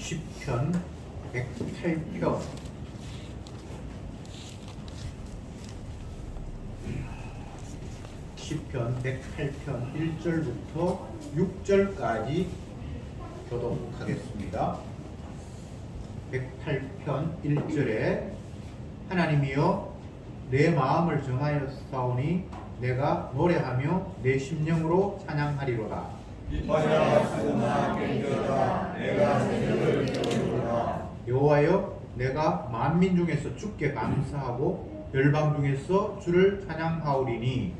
시편 108편 시편 108편 1절부터 6절까지 교독하겠습니다. 108편 1절에 하나님이여 내 마음을 정하였사오니 내가 노래하며 내 심령으로 찬양하리로다. 여호와여 내가 만민 중에서 주께 감사하고 열방 중에서 주를 찬양하오리니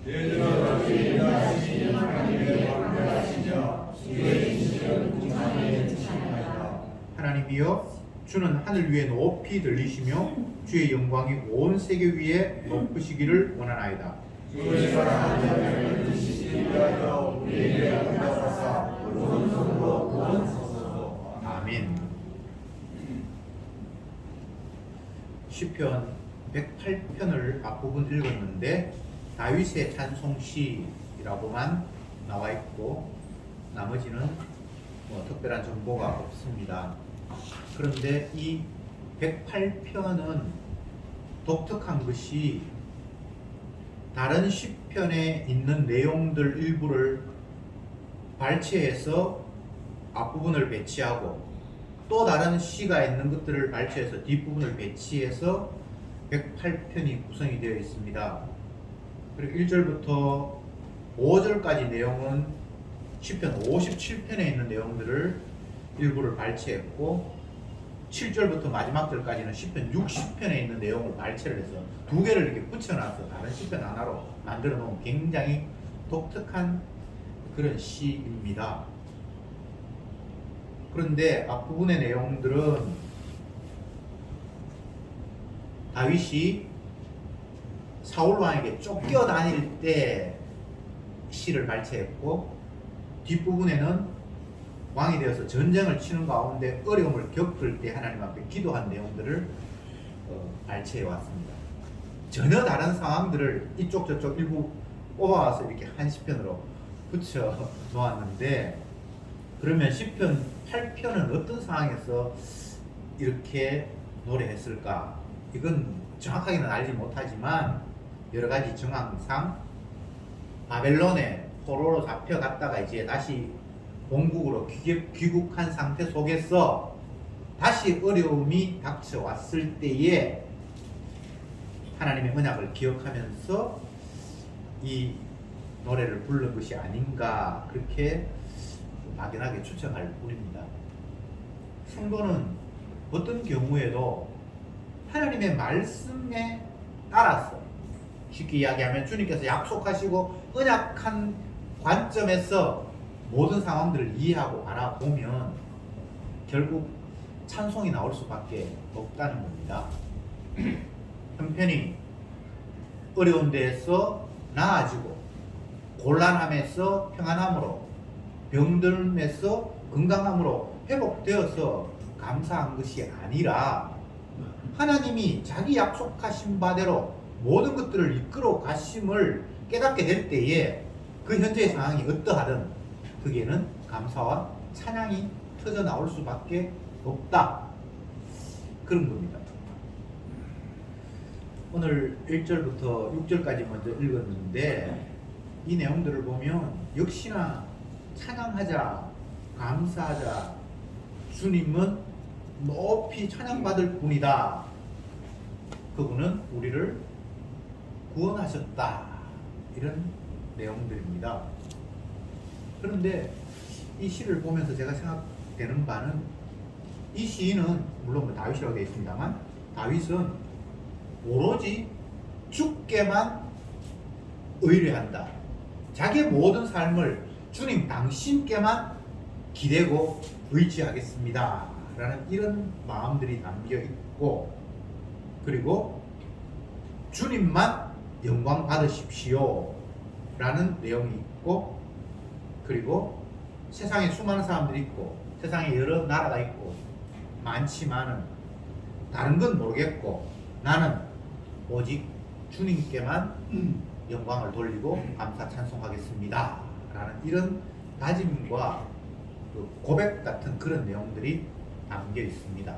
하나님이여 주는 하늘 위에 높이 들리시며 주의 영광이 온 세계 위에 높으시기를 원하나이다. 아멘. 시편 108편을 앞부분 읽었는데 다윗의 찬송시라고만 나와 있고 나머지는 특별한 정보가 없습니다. 그런데 이 108편은 독특한 것이 다른 시편에 있는 내용들 일부를 발췌해서 앞부분을 배치하고 또 다른 시가 있는 것들을 발췌해서 뒷부분을 배치해서 108편이 구성이 되어 있습니다. 그리고 1절부터 5절까지 내용은 시편 57편에 있는 내용들을 일부를 발췌했고 7절부터 마지막 절까지는 시편 60편에 있는 내용을 발췌를 해서 두 개를 이렇게 붙여놔서 다른 시편 하나로 만들어 놓은 굉장히 독특한 그런 시입니다. 그런데 앞부분의 내용들은 다윗이 사울 왕에게 쫓겨다닐 때 시를 발췌했고 뒷부분에는 왕이 되어서 전쟁을 치는 가운데 어려움을 겪을 때 하나님 앞에 기도한 내용들을 발췌해 왔습니다. 전혀 다른 상황들을 이쪽 저쪽 일부 뽑아와서 이렇게 한 시편으로 붙여 놓았는데 그러면 시편 8편은 어떤 상황에서 이렇게 노래했을까? 이건 정확하게는 알지 못하지만 여러 가지 정황상 바벨론에 포로로 잡혀갔다가 이제 다시 본국으로 귀국한 상태 속에서 다시 어려움이 닥쳐왔을 때에 하나님의 언약을 기억하면서 이 노래를 부른 것이 아닌가 그렇게 막연하게 추측할 뿐입니다. 성도는 어떤 경우에도 하나님의 말씀에 따라서 쉽게 이야기하면 주님께서 약속하시고 언약한 관점에서 모든 상황들을 이해하고 알아보면 결국 찬송이 나올 수밖에 없다는 겁니다. 형편이 어려운 데에서 나아지고 곤란함에서 평안함으로 병듦에서 건강함으로 회복되어서 감사한 것이 아니라 하나님이 자기 약속하신 바대로 모든 것들을 이끌어 가심을 깨닫게 될 때에 그 현재의 상황이 어떠하든 거기에는 감사와 찬양이 터져 나올 수밖에 없다. 그런 겁니다. 오늘 1절부터 6절까지 먼저 읽었는데 이 내용들을 보면 역시나 찬양하자, 감사하자, 주님은 높이 찬양받을 분이다. 그분은 우리를 구원하셨다. 이런 내용들입니다. 그런데 이 시를 보면서 제가 생각되는 바는 이 시인은 물론 다윗이라고 되어 있습니다만 다윗은 오로지 주께만 의뢰한다. 자기의 모든 삶을 주님 당신께만 기대고 의지하겠습니다. 라는 이런 마음들이 담겨 있고 그리고 주님만 영광 받으십시오. 라는 내용이 있고 그리고 세상에 수많은 사람들이 있고 세상에 여러 나라가 있고 많지만은 다른 건 모르겠고 나는 오직 주님께만 영광을 돌리고 감사 찬송하겠습니다. 라는 이런 다짐과 그 고백 같은 그런 내용들이 담겨 있습니다.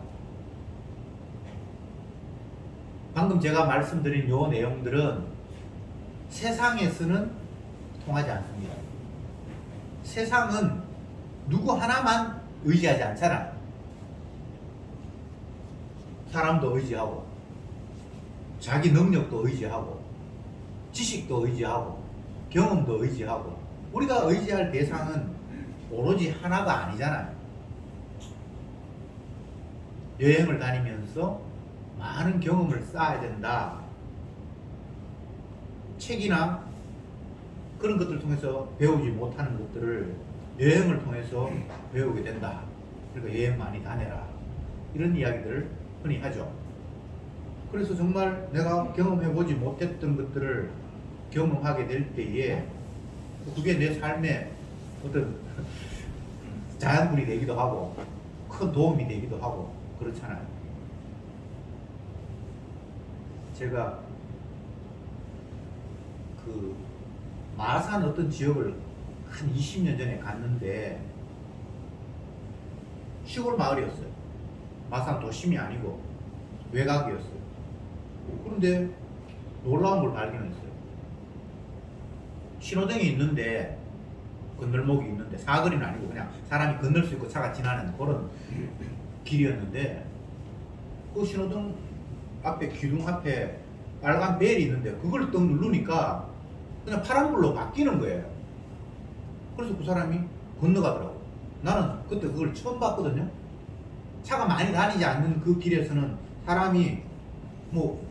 방금 제가 말씀드린 요 내용들은 세상에서는 통하지 않습니다. 세상은 누구 하나만 의지하지 않잖아요. 사람도 의지하고, 자기 능력도 의지하고, 지식도 의지하고, 경험도 의지하고. 우리가 의지할 대상은 오로지 하나가 아니잖아요. 여행을 다니면서 많은 경험을 쌓아야 된다. 책이나 그런 것들을 통해서 배우지 못하는 것들을 여행을 통해서 배우게 된다. 그러니까 여행 많이 다녀라. 이런 이야기들을 흔히 하죠. 그래서 정말 내가 경험해보지 못했던 것들을 경험하게 될 때에 그게 내 삶에 어떤 자양분이 되기도 하고 큰 도움이 되기도 하고 그렇잖아요. 제가 그 마산 어떤 지역을 한 20년 전에 갔는데 시골 마을이었어요. 마산 도심이 아니고 외곽이었어요. 그런데 놀라운 걸 발견했어요. 신호등이 있는데 건널목이 있는데 사거리는 아니고 그냥 사람이 건널 수 있고 차가 지나는 그런 길이었는데 그 신호등 앞에 기둥 앞에 빨간 벨이 있는데 그걸 딱 누르니까 그냥 파란불로 바뀌는 거예요. 그래서 그 사람이 건너가더라고. 나는 그때 그걸 처음 봤거든요. 차가 많이 다니지 않는 그 길에서는 사람이 뭐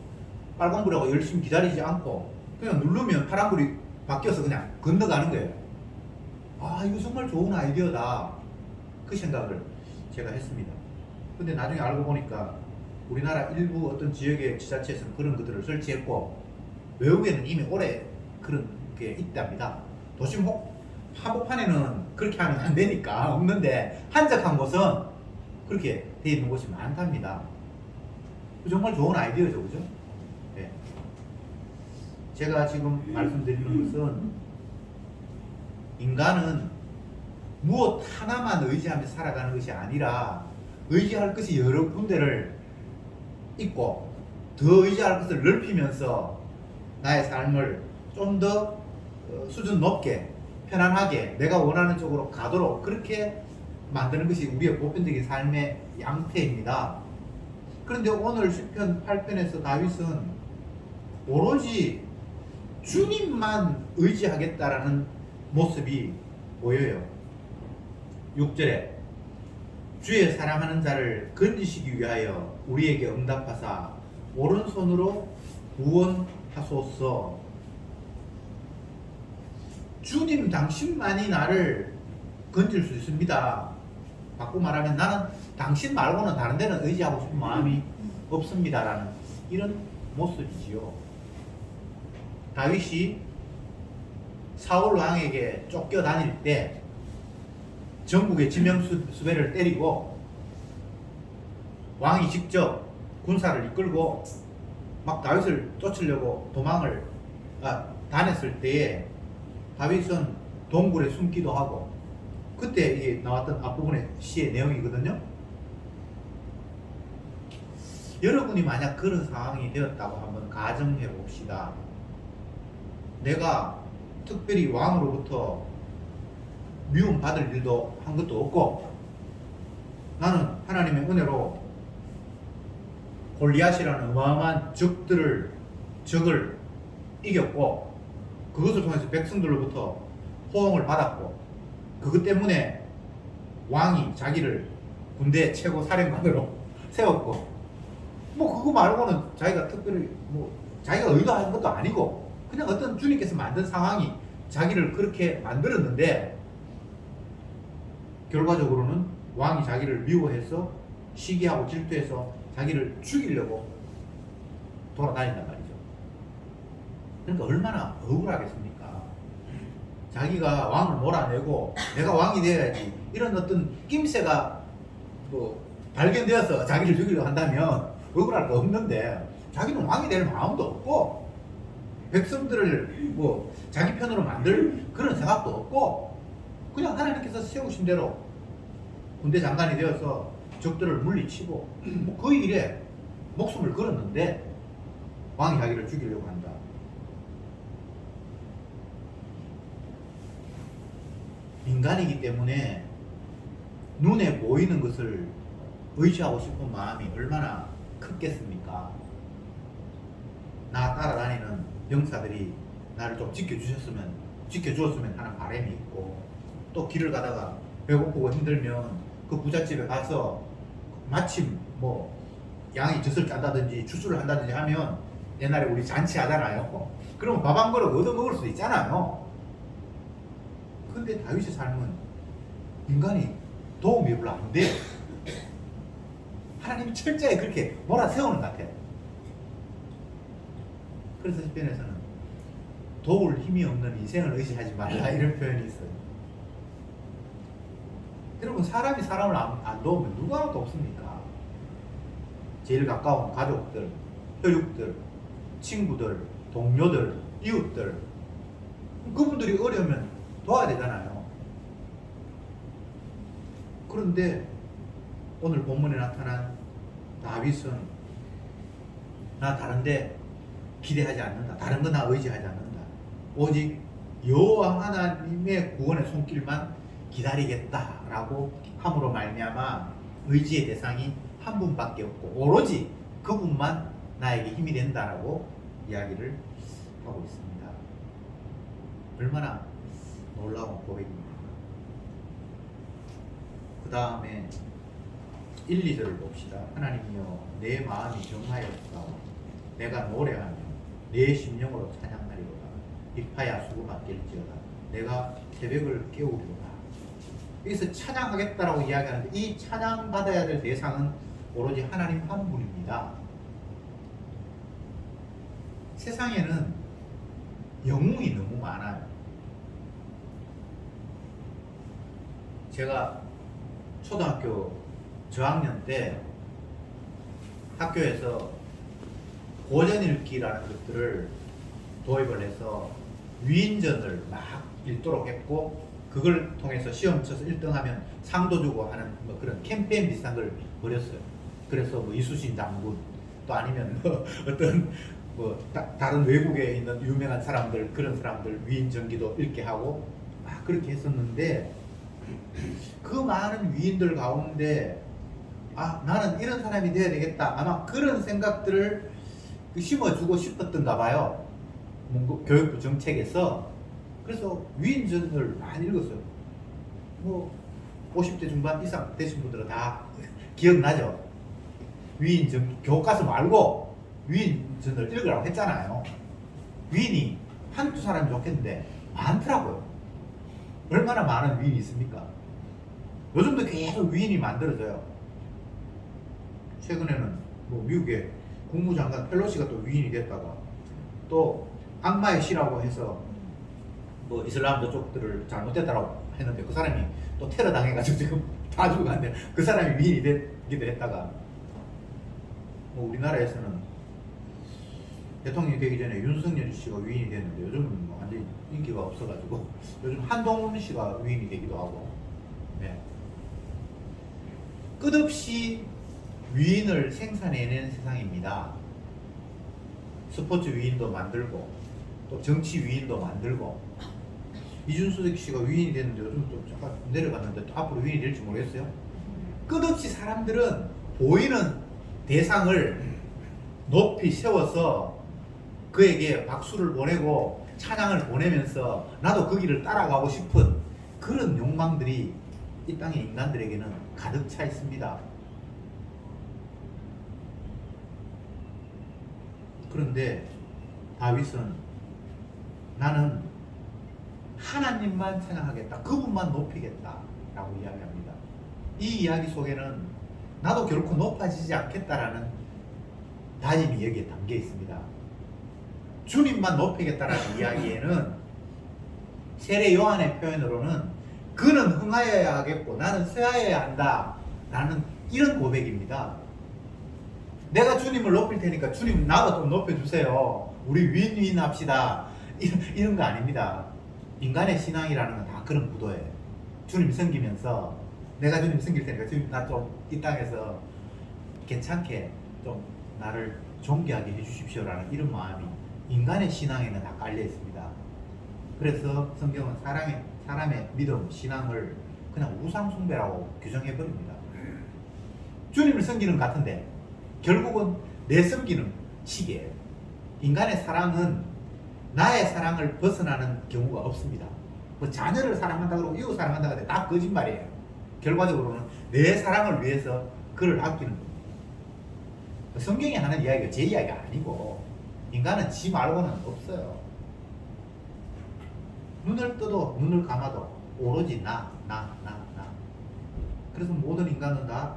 빨간불하고 열심히 기다리지 않고 그냥 누르면 파란불이 바뀌어서 그냥 건너가는 거예요. 아, 이거 정말 좋은 아이디어다. 그 생각을 제가 했습니다. 근데 나중에 알고 보니까 우리나라 일부 어떤 지역의 지자체에서는 그런 것들을 설치했고 외국에는 이미 오래 그런 게 있답니다. 도심 한복판에는 그렇게 하면 안 되니까 없는데 한적한 곳은 그렇게 돼 있는 곳이 많답니다. 정말 좋은 아이디어죠, 그죠? 네. 제가 지금 말씀드리는 것은 인간은 무엇 하나만 의지하며 살아가는 것이 아니라 의지할 것이 여러 군데를 있고 더 의지할 것을 넓히면서 나의 삶을 좀 더 수준 높게 편안하게 내가 원하는 쪽으로 가도록 그렇게 만드는 것이 우리의 보편적인 삶의 양태입니다. 그런데 오늘 시편 8편에서 다윗은 오로지 주님만 의지하겠다라는 모습이 보여요. 6절에 주의 사랑하는 자를 건지시기 위하여 우리에게 응답하사 오른손으로 구원하소서. 주님 당신만이 나를 건질 수 있습니다. 바꿔 말하면 나는 당신 말고는 다른 데는 의지하고 싶은 마음이 없습니다라는 이런 모습이지요. 다윗이 사울 왕에게 쫓겨다닐 때 전국의 지명수배를 때리고 왕이 직접 군사를 이끌고 막 다윗을 쫓으려고 다녔을 때에 다윗은 동굴에 숨기도 하고 그때 이게 나왔던 앞부분의 시의 내용이거든요. 여러분이 만약 그런 상황이 되었다고 한번 가정해 봅시다. 내가 특별히 왕으로부터 미움받을 일도 한 것도 없고 나는 하나님의 은혜로 골리앗이라는 어마어마한 적을 이겼고 그것을 통해서 백성들로부터 호응을 받았고 그것 때문에 왕이 자기를 군대 최고 사령관으로 세웠고 뭐 그거 말고는 자기가 특별히 뭐 자기가 의도한 것도 아니고 그냥 어떤 주님께서 만든 상황이 자기를 그렇게 만들었는데 결과적으로는 왕이 자기를 미워해서 시기하고 질투해서 자기를 죽이려고 돌아다닌단 말이죠. 그러니까 얼마나 억울하겠습니까? 자기가 왕을 몰아내고 내가 왕이 되어야지 이런 어떤 낌새가 뭐 발견되어서 자기를 죽이려고 한다면 억울할 거 없는데 자기는 왕이 될 마음도 없고 백성들을 뭐 자기 편으로 만들 그런 생각도 없고 그냥 하나님께서 세우신 대로 군대 장관이 되어서 적들을 물리치고 뭐 그 일에 목숨을 걸었는데 왕이 자기를 죽이려고 한다. 인간이기 때문에 눈에 보이는 것을 의지하고 싶은 마음이 얼마나 크겠습니까? 나 따라다니는 병사들이 나를 좀 지켜주었으면 하는 바람이 있고, 또 길을 가다가 배고프고 힘들면 그 부잣집에 가서 마침 뭐 양이 젖을 짠다든지 추수를 한다든지 하면, 옛날에 우리 잔치하잖아요. 그러면 밥 한 그릇 얻어 먹을 수 있잖아요. 근데 다윗의 삶은 인간이 도움이 별로 안 돼요. 하나님이 철저히 그렇게 몰아세우는 것 같아요. 그래서 시편에서는 도울 힘이 없는 인생을 의지하지 말라, 이런 표현이 있어요. 여러분, 사람이 사람을 안 도우면 누가 돕습니까? 제일 가까운 가족들, 혈육들, 친구들, 동료들, 이웃들, 그분들이 어려우면 도와야 되잖아요. 그런데 오늘 본문에 나타난 다윗은 나 다른데 기대하지 않는다. 다른 거 나 의지하지 않는다. 오직 여호와 하나님의 구원의 손길만 기다리겠다라고 함으로 말미암아 의지의 대상이 한 분밖에 없고 오로지 그분만 나에게 힘이 된다라고 이야기를 하고 있습니다. 얼마나 놀라운 고백입니다. 그 다음에 1, 2절을 봅시다. 하나님이여 내 마음이 정하였다. 내가 노래하며 내 심령으로 찬양하리로다. 비파야 수고가 깰지어다. 내가 새벽을 깨우리로다. 여기서 찬양하겠다라고 이야기하는데, 이 찬양받아야 될 대상은 오로지 하나님 한 분입니다. 세상에는 영웅이 너무 많아요. 제가 초등학교 저학년 때 학교에서 고전 읽기라는 것들을 도입을 해서 위인전을 막 읽도록 했고, 그걸 통해서 시험 쳐서 1등하면 상도 주고 하는 뭐 그런 캠페인 비슷한 걸 벌였어요. 그래서 뭐 이수신 장군, 또 아니면 뭐 어떤 뭐 다른 외국에 있는 유명한 사람들, 그런 사람들 위인전기도 읽게 하고 막 그렇게 했었는데, 그 많은 위인들 가운데 나는 이런 사람이 돼야 되겠다, 아마 그런 생각들을 심어주고 싶었던가 봐요, 교육부 정책에서. 그래서 위인전을 많이 읽었어요. 뭐 50대 중반 이상 되신 분들은 다 기억나죠? 위인전, 교과서 말고 위인전을 읽으라고 했잖아요. 위인이 한두 사람이 좋겠는데 많더라고요. 얼마나 많은 위인이 있습니까? 요즘도 계속 위인이 만들어져요. 최근에는 뭐 미국의 국무장관 펠로시가 또 위인이 됐다가, 또 악마의 시라고 해서 뭐 이슬람 저쪽들을 잘못됐다라고 했는데 그 사람이 또 테러 당해가지고 지금 다 죽어갔는데, 그 사람이 위인이 되기도 했다가, 뭐 우리나라에서는 대통령이 되기 전에 윤석열 씨가 위인이 됐는데 요즘은 뭐 완전히 인기가 없어가지고 요즘 한동훈 씨가 위인이 되기도 하고, 네. 끝없이 위인을 생산해낸 세상입니다. 스포츠 위인도 만들고 또 정치 위인도 만들고, 이준석 씨가 위인이 됐는데 요즘 또 잠깐 내려갔는데 또 앞으로 위인이 될지 모르겠어요. 끝없이 사람들은 보이는 대상을 높이 세워서 그에게 박수를 보내고 찬양을 보내면서 나도 그 길을 따라가고 싶은 그런 욕망들이 이 땅의 인간들에게는 가득 차 있습니다. 그런데 다윗은 나는 하나님만 찬양하겠다, 그분만 높이겠다 라고 이야기합니다. 이 이야기 속에는 나도 결코 높아지지 않겠다라는 다짐이 여기에 담겨 있습니다. 주님만 높이겠다라는 이야기에는 세례 요한의 표현으로는 그는 흥하여야 하겠고 나는 쇠하여야 한다 라는 이런 고백입니다. 내가 주님을 높일 테니까 주님 나도 좀 높여주세요, 우리 윈윈 합시다, 이런 거 아닙니다. 인간의 신앙이라는 건 다 그런 구도예요. 주님 섬기면서 내가 주님 섬길 테니까 주님 나 좀 이 땅에서 괜찮게 좀 나를 존귀하게 해주십시오라는 이런 마음이 인간의 신앙에는 다 깔려 있습니다. 그래서 성경은 사람의 믿음, 신앙을 그냥 우상숭배라고 규정해 버립니다. 주님을 섬기는 것 같은데 결국은 내 섬기는 시기예요. 인간의 사랑은 나의 사랑을 벗어나는 경우가 없습니다. 뭐 자녀를 사랑한다 그러고 이웃 사랑한다 그러는데 다 거짓말이에요. 결과적으로는 내 사랑을 위해서 그를 아끼는 겁니다. 성경이 하는 이야기가 제 이야기가 아니고 인간은 지 말고는 없어요. 눈을 떠도 눈을 감아도 오로지 나. 그래서 모든 인간은 다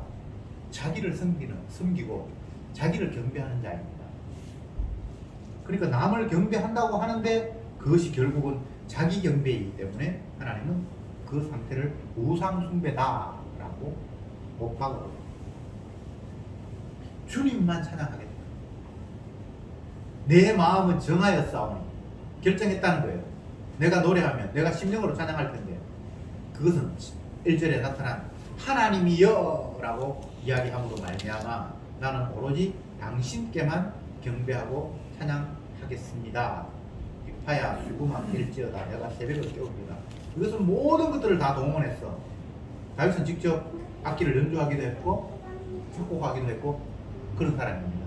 자기를 섬기고 자기를 경배하는 자입니다. 그러니까 남을 경배한다고 하는데 그것이 결국은 자기 경배이기 때문에 하나님은 그 상태를 우상숭배다라고 못 박아요. 주님만 찬양하겠다. 내 마음은 정하였사오니 결정했다는 거예요. 내가 노래하면 내가 심령으로 찬양할 텐데 그것은 1절에 나타난 하나님이여 라고 이야기함으로 말미암아 나는 오로지 당신께만 경배하고 찬양하겠습니다. 빅파야 수구만 일지어다 내가 새벽을 깨웁니다. 이것은 모든 것들을 다 동원했어. 다윗은 직접 악기를 연주하기도 했고 작곡하기도 했고 그런 사람입니다.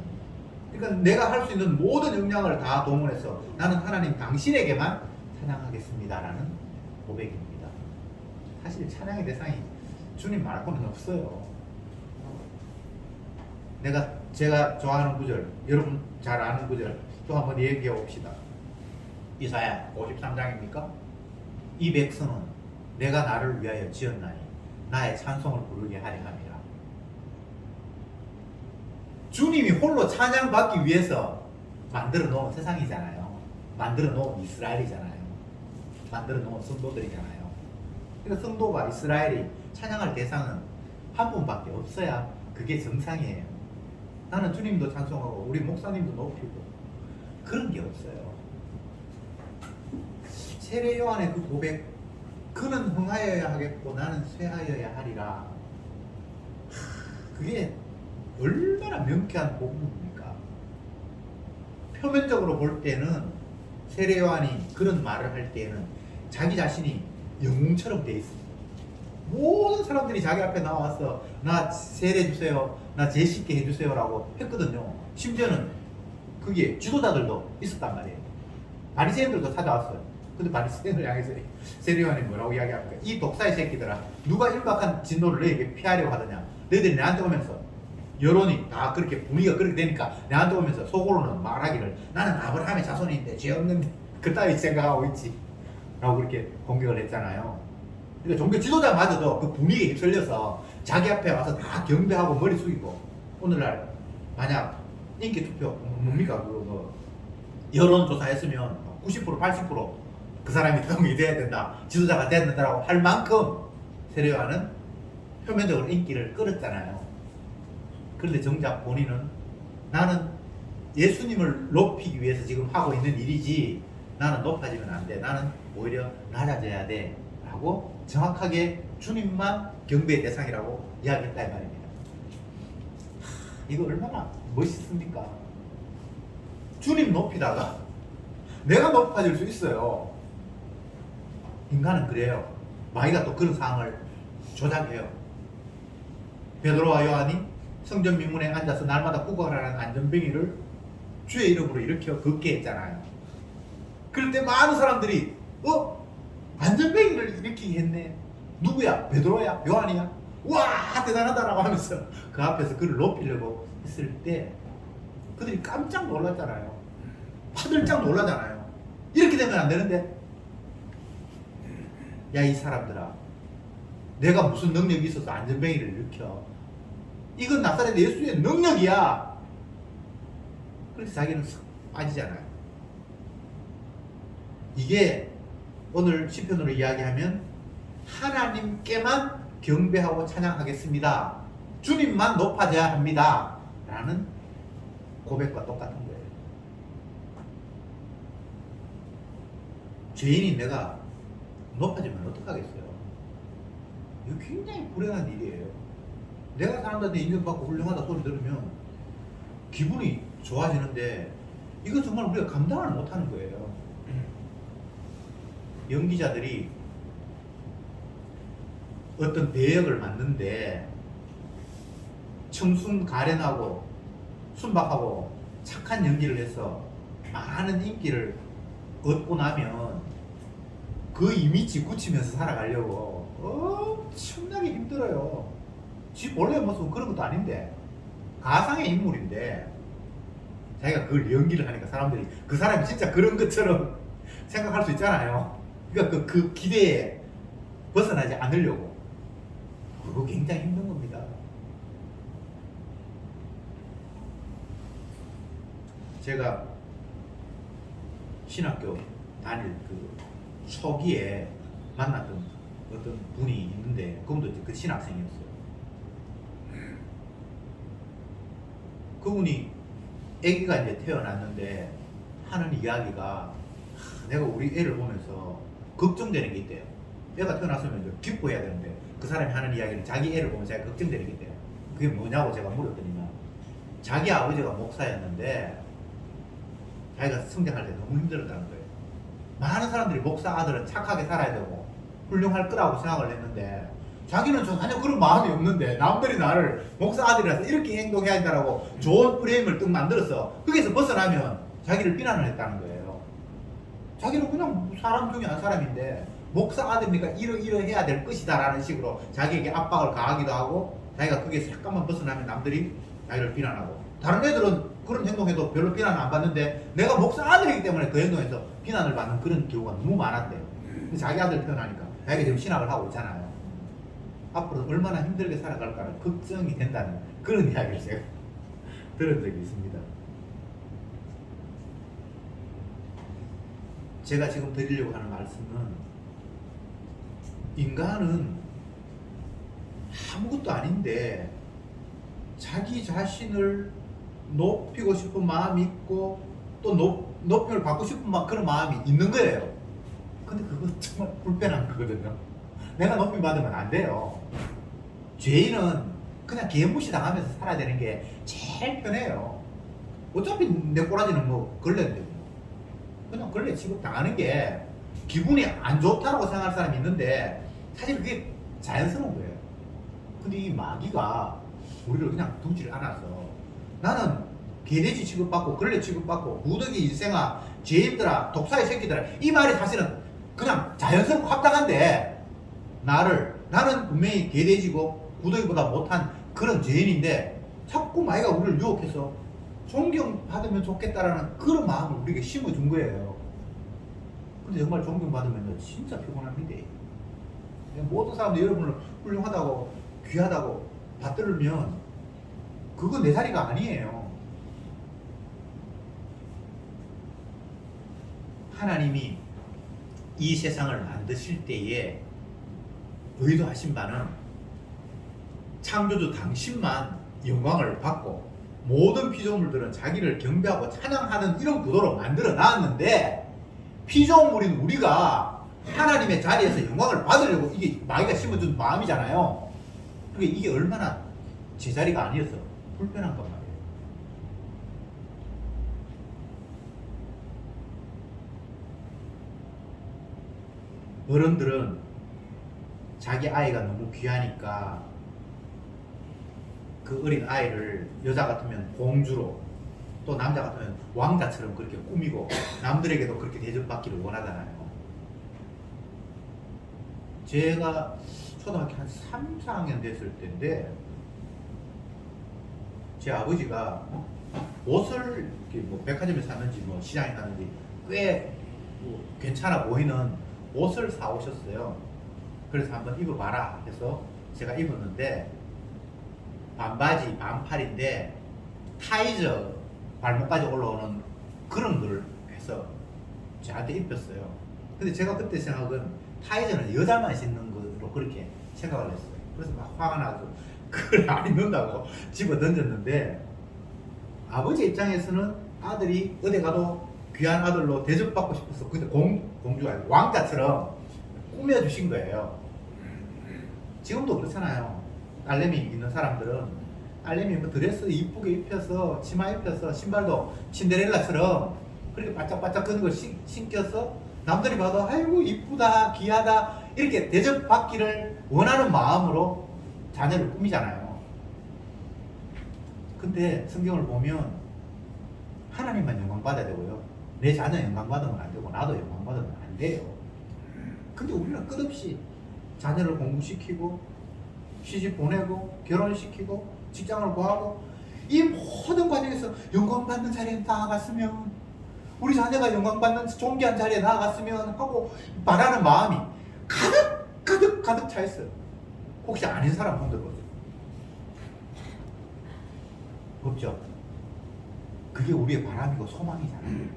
그러니까 내가 할 수 있는 모든 역량을 다 동원해서 나는 하나님 당신에게만 찬양하겠습니다라는 고백입니다. 사실 찬양의 대상이 주님 말고는 없어요. 제가 좋아하는 구절, 여러분 잘 아는 구절 또 한번 얘기해 봅시다. 이사야 53장입니까? 이 백성은 내가 나를 위하여 지었나니 나의 찬송을 부르게 하려 함이라. 주님이 홀로 찬양받기 위해서 만들어 놓은 세상이잖아요. 만들어 놓은 이스라엘이잖아요. 만들어 놓은 성도들이잖아요. 그러니까 성도가 이스라엘이 찬양할 대상은 한 분밖에 없어야 그게 정상이에요. 나는 주님도 찬송하고 우리 목사님도 높이고 그런 게 없어요. 세례 요한의 그 고백, 그는 흥하여야 하겠고 나는 쇠하여야 하리라. 그게 얼마나 명쾌한 복음입니까? 표면적으로 볼 때는 세례 요한이 그런 말을 할 때는 자기 자신이 영웅처럼 돼 있습니다. 모든 사람들이 자기 앞에 나와서 나 세례 주세요, 나 제 씻게 해주세요 라고 했거든요. 심지어는 그게 지도자들도 있었단 말이에요. 바리새인들도 찾아왔어요. 근데 바리새인을 향해서 세례 요한이 뭐라고 이야기합니까? 이 독사의 새끼들아, 누가 임박한 진노를 너에게 피하려고 하더냐? 너희들이 내한테 오면서 여론이 다 그렇게 분위기가 그렇게 되니까 내한테 오면서 속으로는 말하기를 나는 아브라함의 자손인데 죄 없는 그따위 생각하고 있지 라고 그렇게 공격을 했잖아요. 그러니까 종교 지도자마저도 그 분위기에 휩쓸려서 자기 앞에 와서 다 경배하고 머리 숙이고, 오늘날 만약 인기 투표 뭡니까 여론조사 했으면 90% 80% 그 사람이 대통령이 돼야 된다, 지도자가 돼야 된다라고 할 만큼 세례 요한은 표면적으로 인기를 끌었잖아요. 그런데 정작 본인은 나는 예수님을 높이기 위해서 지금 하고 있는 일이지 나는 높아지면 안 돼, 나는 오히려 낮아져야 돼 라고 정확하게 주님만 경배의 대상이라고 이야기했다 이 말입니다. 이거 얼마나 멋있습니까? 주님 높이다가 내가 높아질 수 있어요. 인간은 그래요. 마귀가 또 그런 상황을 조작해요. 베드로와 요한이 성전 민문에 앉아서 날마다 구걸하는 안전뱅이를 주의 이름으로 일으켜 걷게 했잖아요. 그럴 때 많은 사람들이 안전뱅이를 일으키게 했네. 누구야? 베드로야? 요한이야? 와 대단하다라고 하면서 그 앞에서 그를 높이려고 했을 때 그들이 깜짝 놀랐잖아요. 파들짝 놀라잖아요. 이렇게 되면 안 되는데, 야 이 사람들아, 내가 무슨 능력이 있어서 안전뱅이를 일으켜? 이건 나사렛 예수의 능력이야. 그래서 자기는 쓱 빠지잖아요. 이게 오늘 시편으로 이야기하면 하나님께만 경배하고 찬양하겠습니다, 주님만 높아져야 합니다 라는 고백과 똑같은 거예요. 죄인인 내가 높아지면 어떡하겠어요? 이거 굉장히 불행한 일이에요. 내가 사람들한테 인정받고 훌륭하다 소리 들으면 기분이 좋아지는데 이거 정말 우리가 감당을 못하는 거예요. 연기자들이 어떤 배역을 맡는데 청순 가련하고 순박하고 착한 연기를 해서 많은 인기를 얻고 나면 그 이미지 굳히면서 살아가려고 엄청나게 힘들어요. 지 원래 모습은 그런 것도 아닌데 가상의 인물인데 자기가 그걸 연기를 하니까 사람들이 그 사람이 진짜 그런 것처럼 생각할 수 있잖아요. 그러니까 그 기대에 벗어나지 않으려고. 그거 굉장히 힘든 겁니다. 제가 신학교 다닐 그 초기에 만났던 어떤 분이 있는데 그분도 그 신학생이었어요. 그분이 아기가 이제 태어났는데 하는 이야기가 내가 우리 애를 보면서 걱정되는 게 있대요. 애가 태어났으면 이제 기뻐해야 되는데 그 사람이 하는 이야기는 자기 애를 보면서 자기가 걱정되는 게 있대요. 그게 뭐냐고 제가 물었더니만 자기 아버지가 목사였는데 자기가 성장할 때 너무 힘들었다는 거예요. 많은 사람들이 목사 아들은 착하게 살아야 되고 훌륭할 거라고 생각을 했는데 자기는 전혀 그런 마음이 없는데 남들이 나를 목사 아들이라서 이렇게 행동해야 된다라고 좋은 프레임을 딱 만들었어. 거기서 벗어나면 자기를 비난을 했다는 거예요. 자기는 그냥 사람 중에 한 사람인데 목사 아들이니까 이러해야 될 것이다 라는 식으로 자기에게 압박을 가하기도 하고 자기가 거기에서 잠깐만 벗어나면 남들이 자기를 비난하고 다른 애들은 그런 행동해도 별로 비난을 안 받는데 내가 목사 아들이기 때문에 그 행동에서 비난을 받는 그런 경우가 너무 많았대요. 자기 아들 태어나니까 자기가 지금 신학을 하고 있잖아요. 앞으로 얼마나 힘들게 살아갈까를 걱정이 된다는 그런 이야기를 제가 들은 적이 있습니다. 제가 지금 드리려고 하는 말씀은 인간은 아무것도 아닌데 자기 자신을 높이고 싶은 마음이 있고 또 높임을 받고 싶은 그런 마음이 있는 거예요. 근데 그거 정말 불편한 거거든요. 내가 높임 받으면 안 돼요. 죄인은 그냥 개무시 당하면서 살아야 되는 게 제일 편해요. 어차피 내 꼬라지는 뭐 걸레인데 그냥 걸레 취급 당하는 게 기분이 안 좋다고 생각할 사람이 있는데 사실 그게 자연스러운 거예요. 근데 이 마귀가 우리를 그냥 두지를 않아서 나는 개돼지 취급받고 걸레 취급받고 구더기 인생아 죄인들아 독사의 새끼들아 이 말이 사실은 그냥 자연스럽고 합당한데 나는 분명히 개돼지고 구더기보다 못한 그런 죄인인데 자꾸 마귀가 우리를 유혹해서 존경받으면 좋겠다라는 그런 마음을 우리에게 심어준 거예요. 근데 정말 존경받으면 진짜 피곤합니다. 모든 사람들이 여러분을 훌륭하다고 귀하다고 받들면 그건 내 자리가 아니에요. 하나님이 이 세상을 만드실 때에 의도하신 바는 창조주 당신만 영광을 받고 모든 피조물들은 자기를 경배하고 찬양하는 이런 구도로 만들어 놨는데 피조물인 우리가 하나님의 자리에서 영광을 받으려고 이게 마귀가 심어준 마음이잖아요. 그러니까 이게 얼마나 제자리가 아니어서 불편한 것 말이에요. 어른들은 자기 아이가 너무 귀하니까 그 어린 아이를 여자 같으면 공주로 또 남자 같으면 왕자처럼 그렇게 꾸미고 남들에게도 그렇게 대접받기를 원하잖아요. 제가 초등학교 한 3, 4학년 됐을 때인데 제 아버지가 옷을 뭐 백화점에 샀는지 뭐 시장에 샀는지 꽤 뭐 괜찮아 보이는 옷을 사 오셨어요. 그래서 한번 입어봐라 해서 제가 입었는데 반바지 반팔인데 타이저 발목까지 올라오는 그런 걸 해서 저한테 입혔어요. 근데 제가 그때 생각은 타이저는 여자만 신는 거로 그렇게 생각을 했어요. 그래서 막 화가 나서 그걸 안 입는다고 집어 던졌는데 아버지 입장에서는 아들이 어디 가도 귀한 아들로 대접받고 싶어서 근데 공주가 아니고 왕자처럼 꾸며주신 거예요. 지금도 그렇잖아요. 딸내미 있는 사람들은 딸내미 뭐 드레스 이쁘게 입혀서 치마 입혀서 신발도 신데렐라처럼 그렇게 바짝바짝 끄는 걸 신겨서 남들이 봐도 아이고 이쁘다 귀하다 이렇게 대접받기를 원하는 마음으로 자녀를 꾸미잖아요. 근데 성경을 보면 하나님만 영광 받아야 되고요. 내 자녀 영광 받으면 안 되고 나도 영광 받으면 안 돼요. 근데 우리는 끝없이 자녀를 공부시키고 시집 보내고 결혼시키고 직장을 구하고 이 모든 과정에서 영광 받는 자리에 나아갔으면 우리 자녀가 영광 받는 존귀한 자리에 나아갔으면 하고 바라는 마음이 가득 차 있어요. 혹시 아닌 사람 손 들어보세요. 없죠? 그게 우리의 바람이고 소망이잖아요.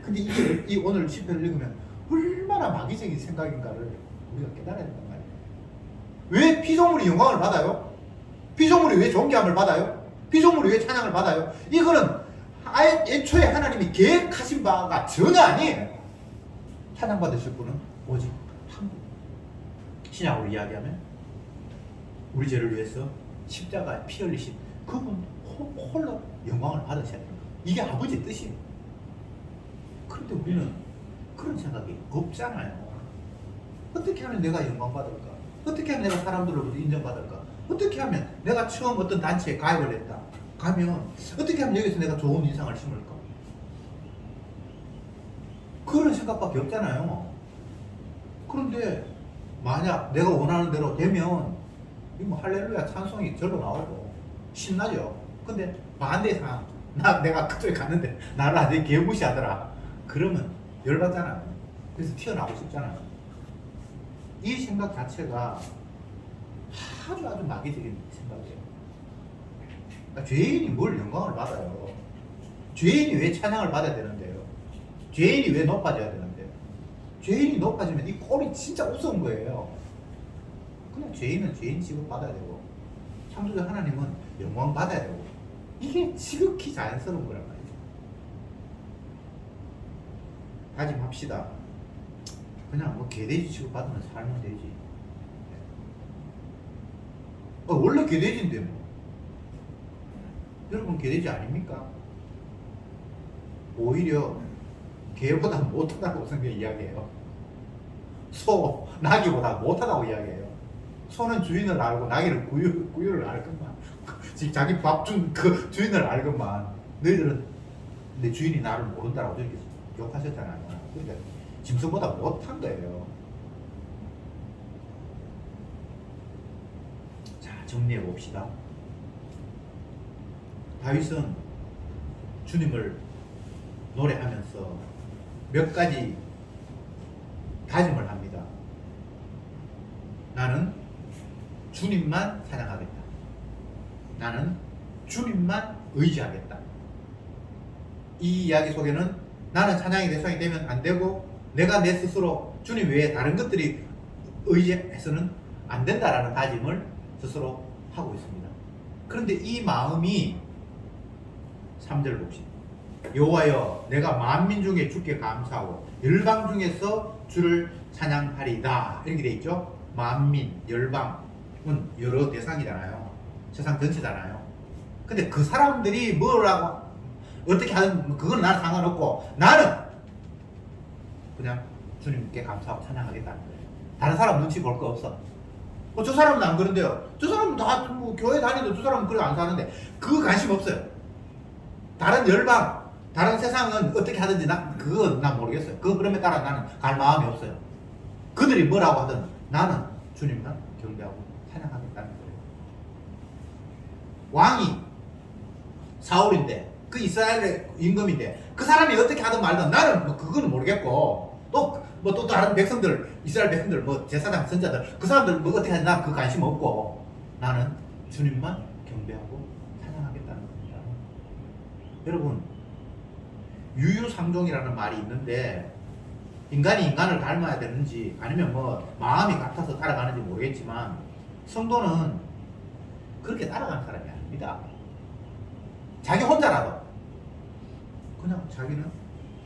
근데 이 오늘 시편을 읽으면 얼마나 마귀적인 생각인가를 우리가 깨달아야 된단 말이에요. 왜 피조물이 영광을 받아요? 피조물이 왜 존귀함을 받아요? 피조물이 왜 찬양을 받아요? 이거는 애초에 하나님이 계획하신 바가 전혀 아니에요. 찬양받으실 분은 오직 한 분. 신약으로 이야기하면 우리 죄를 위해서 십자가에 피 흘리신 그분 홀로 영광을 받으셔야 됩니다. 이게 아버지의 뜻이에요. 그런데 우리는 그런 생각이 없잖아요. 어떻게 하면 내가 영광받을까? 어떻게 하면 내가 사람들로부터 인정받을까? 어떻게 하면 내가 처음 어떤 단체에 가입을 했다 가면 어떻게 하면 여기서 내가 좋은 인상을 심을까? 그런 생각밖에 없잖아요. 그런데 만약 내가 원하는 대로 되면 뭐 할렐루야 찬송이 절로 나오고 신나죠. 근데 반대 상황 내가 그쪽에 갔는데 나를 아주 개무시하더라. 그러면 열받잖아요. 그래서 튀어나오고 싶잖아요. 이 생각 자체가 아주 마귀적인 생각이에요. 그러니까 죄인이 뭘 영광을 받아요? 죄인이 왜 찬양을 받아야 되는데요? 죄인이 왜 높아져야 되는데요? 죄인이 높아지면 이 꼴이 진짜 우스운 거예요. 그냥 죄인은 죄인 취급 받아야 되고 창조자 하나님은 영광 받아야 되고 이게 지극히 자연스러운 거란 말이죠. 다짐합시다. 그냥 뭐 개돼지 취급 받으면 살면 되지. 원래 개돼지인데 뭐. 여러분 개돼지 아닙니까? 오히려 개보다 못하다고 성경이 이야기해요. 소, 나귀보다 못하다고 이야기해요. 소는 주인을 알고 나귀는 구유를 알건만. 지금 자기 밥 준 그 주인을 알건만. 너희들은 내 주인이 나를 모른다라고 저렇게 욕하셨잖아요. 그러니까 짐승보다 못한 거예요. 자, 정리해 봅시다. 다윗은 주님을 노래하면서 몇 가지 다짐을 합니다. 나는 주님만 찬양하겠다. 나는 주님만 의지하겠다. 이 이야기 속에는 나는 찬양의 대상이 되면 안 되고 내가 내 스스로 주님 외에 다른 것들이 의지해서는 안 된다라는 다짐을 스스로 하고 있습니다. 그런데 이 마음이 3절 봅시다. 여호와여 내가 만민 중에 주께 감사하고 열방 중에서 주를 찬양하리다. 이렇게 돼 있죠. 만민, 열방은 여러 대상이잖아요. 세상 전체잖아요. 근데 그 사람들이 뭐라고 어떻게 하든 그건 나는 상관없고 나는 그냥 주님께 감사하고 찬양하겠다는 거예요. 다른 사람 눈치 볼 거 없어. 저 사람은 안 그런데요. 저 사람은 다 뭐 교회 다니도 저 사람은 그래 안 사는데 그거 관심 없어요. 다른 열방, 다른 세상은 어떻게 하든지 그건 난 모르겠어요. 그 흐름에 따라 나는 갈 마음이 없어요. 그들이 뭐라고 하든 나는 주님만 경배하고 찬양하겠다는 거예요. 왕이 사울인데 그 이스라엘의 임금인데 그 사람이 어떻게 하든 말든 나는 뭐 그거는 모르겠고 또 다른 백성들 이스라엘 백성들 뭐 제사장 선자들 그 사람들 뭐 어떻게 하든 난 그 관심 없고 나는 주님만 경배하고 찬양하겠다는 겁니다. 여러분 유유상종이라는 말이 있는데 인간이 인간을 닮아야 되는지 아니면 뭐 마음이 같아서 따라가는지 모르겠지만 성도는 그렇게 따라가는 사람이 아닙니다. 자기 혼자라도 그냥 자기는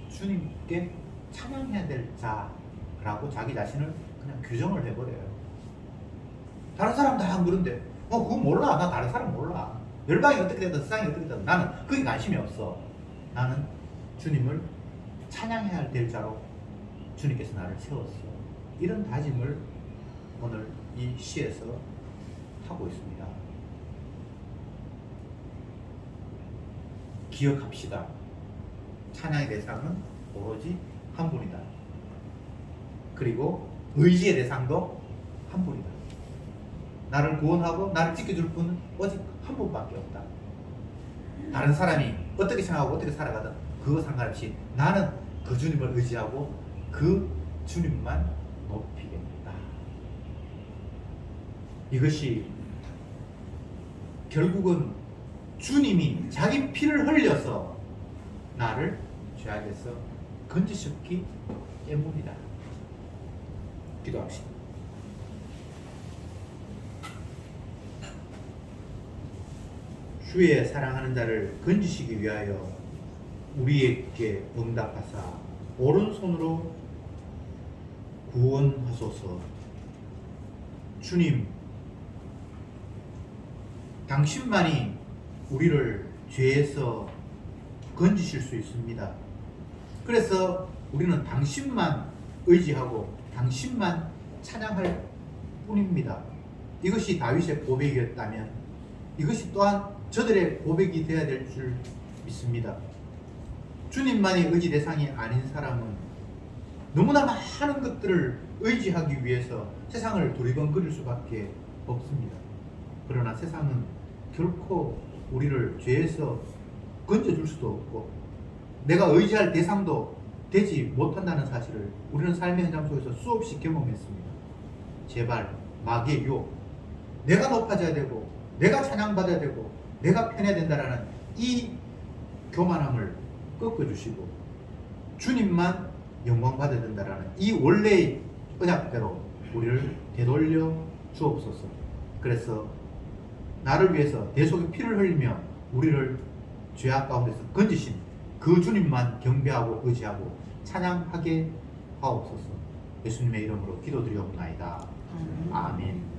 주님께 찬양해야 될 자라고 자기 자신을 그냥 규정을 해버려요. 다른 사람 다 안 그런데 그거 몰라. 나 다른 사람 몰라. 열방이 어떻게 되든 세상이 어떻게 되든 나는 그게 관심이 없어. 나는 주님을 찬양해야 할 대자로 주님께서 나를 세웠어. 이런 다짐을 오늘 이 시에서 하고 있습니다. 기억합시다. 찬양의 대상은 오로지 한 분이다. 그리고 의지의 대상도 한 분이다. 나를 구원하고 나를 지켜줄 분은 오직 한 분밖에 없다. 다른 사람이 어떻게 생각하고 어떻게 살아가든 그거 상관없이 나는 그 주님을 의지하고 그 주님만 높이겠다. 이것이 결국은 주님이 자기 피를 흘려서 나를 죄악에서 건지셨기 때문이다. 기도합시다. 주의 사랑하는 자를 건지시기 위하여 우리에게 응답하사 오른손으로 구원하소서. 주님, 당신만이 우리를 죄에서 건지실 수 있습니다. 그래서 우리는 당신만 의지하고 당신만 찬양할 뿐입니다. 이것이 다윗의 고백이었다면 이것이 또한 저들의 고백이 되어야 될 줄 믿습니다. 주님만이 의지 대상이 아닌 사람은 너무나 많은 것들을 의지하기 위해서 세상을 두리번거릴 수밖에 없습니다. 그러나 세상은 결코 우리를 죄에서 건져줄 수도 없고 내가 의지할 대상도 되지 못한다는 사실을 우리는 삶의 현장 속에서 수없이 경험했습니다. 제발 마귀의 유혹, 내가 높아져야 되고 내가 찬양받아야 되고 내가 편해야 된다라는 이 교만함을 꺾어주시고 주님만 영광 받아야 된다라는 이 원래의 언약대로 우리를 되돌려 주옵소서. 그래서 나를 위해서 대속의 피를 흘리며 우리를 죄악 가운데서 건지신 그 주님만 경배하고 의지하고 찬양하게 하옵소서. 예수님의 이름으로 기도드리옵나이다. 아멘.